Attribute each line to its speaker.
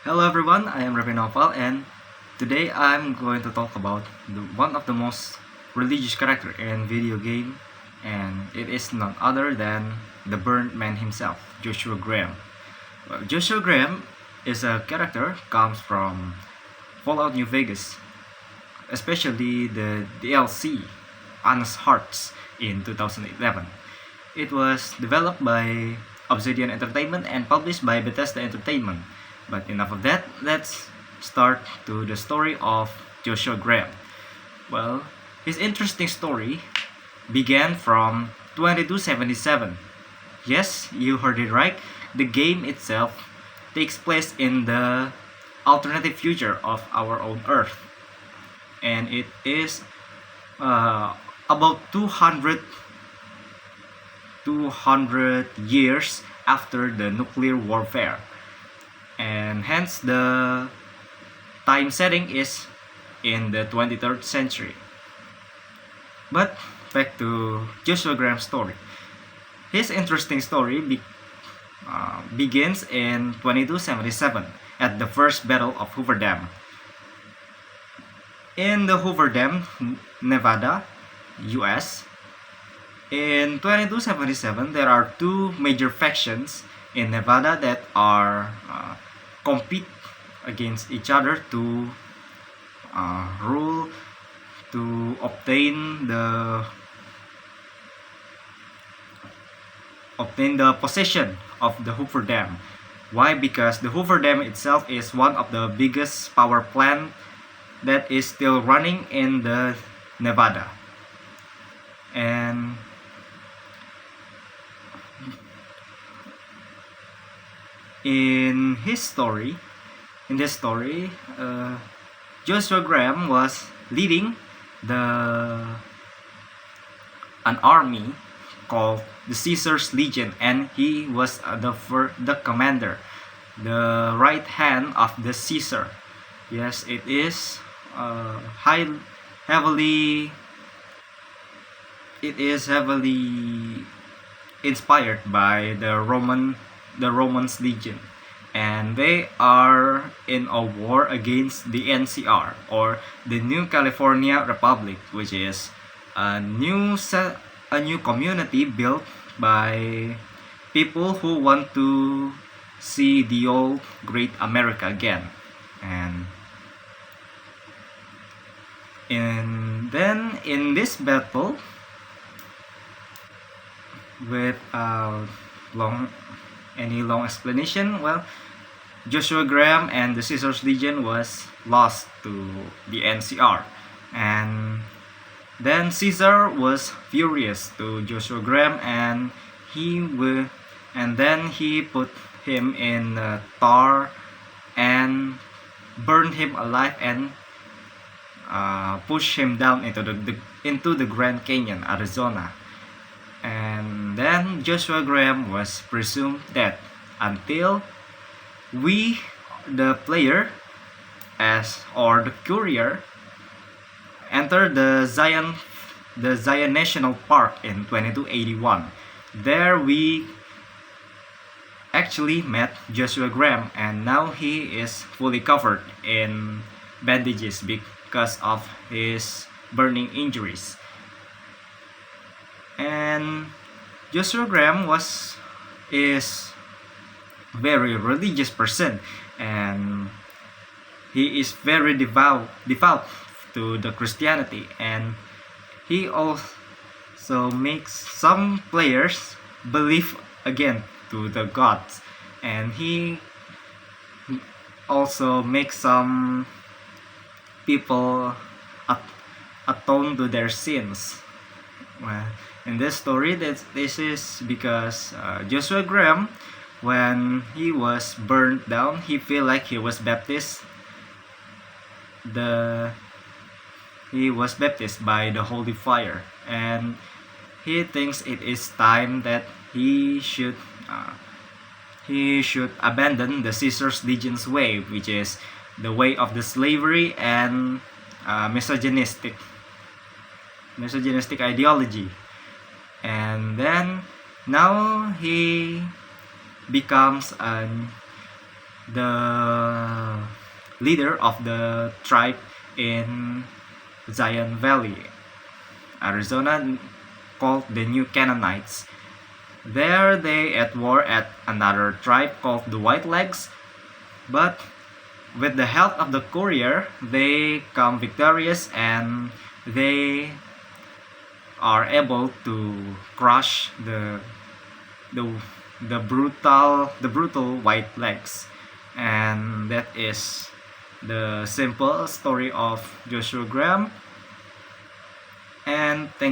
Speaker 1: Hello everyone, I am Ravi Naufal and today I'm going to talk about one of the most religious character in video game, and it is none other than the Burnt Man himself, Joshua Graham. Joshua Graham is a character comes from Fallout New Vegas, especially the DLC Honest Hearts in 2011. It was developed by Obsidian Entertainment and published by Bethesda Entertainment. But enough of that, let's start to the story of Joshua Graham. Well, his interesting story began from 2277. Yes, you heard it right. The game itself takes place in the alternative future of our own Earth, and it is about 200 years after the nuclear warfare, and hence the time setting is in the 23rd century. But back to Joshua Graham's story. His interesting story begins in 2277 at the first Battle of Hoover Dam. In the Hoover Dam, Nevada, US, in 2277, there are two major factions in Nevada that are compete against each other to rule, to obtain the possession of the Hoover Dam. Why? Because the Hoover Dam itself is one of the biggest power plant that is still running in the Nevada. And in this story, Joshua Graham was leading an army called the Caesar's Legion, and he was the commander, the right hand of the Caesar. Yes, it is heavily inspired by the Romans Legion, and they are in a war against the NCR, or the New California Republic, which is a new community built by people who want to see the old great America again. And then in this battle, without any long explanation, well, Joshua Graham and the Caesar's Legion was lost to the NCR, and then Caesar was furious to Joshua Graham, and then he put him in tar and burned him alive and pushed him down into the Grand Canyon, Arizona. And then Joshua Graham was presumed dead until we, the player, or the courier, entered the Zion National Park in 2281. There we actually met Joshua Graham, and now he is fully covered in bandages because of his burning injuries. And Joshua Graham is very religious person, and he is very devout to the Christianity, and he also makes some players believe again to the gods, and he also makes some people atone to their sins. Well, in this story, this is because Joshua Graham, when he was burned down, he feel like he was baptized. He was baptized by the holy fire, and he thinks it is time that he should abandon the Caesar's Legion's way, which is the way of the slavery and misogynistic ideology. And then now he becomes the leader of the tribe in Zion Valley, Arizona, called the New Canaanites. There they at war at another tribe called the Whitelegs, but with the help of the courier, they come victorious and they are able to crush the brutal Whitelegs, and that is the simple story of Joshua Graham. And thank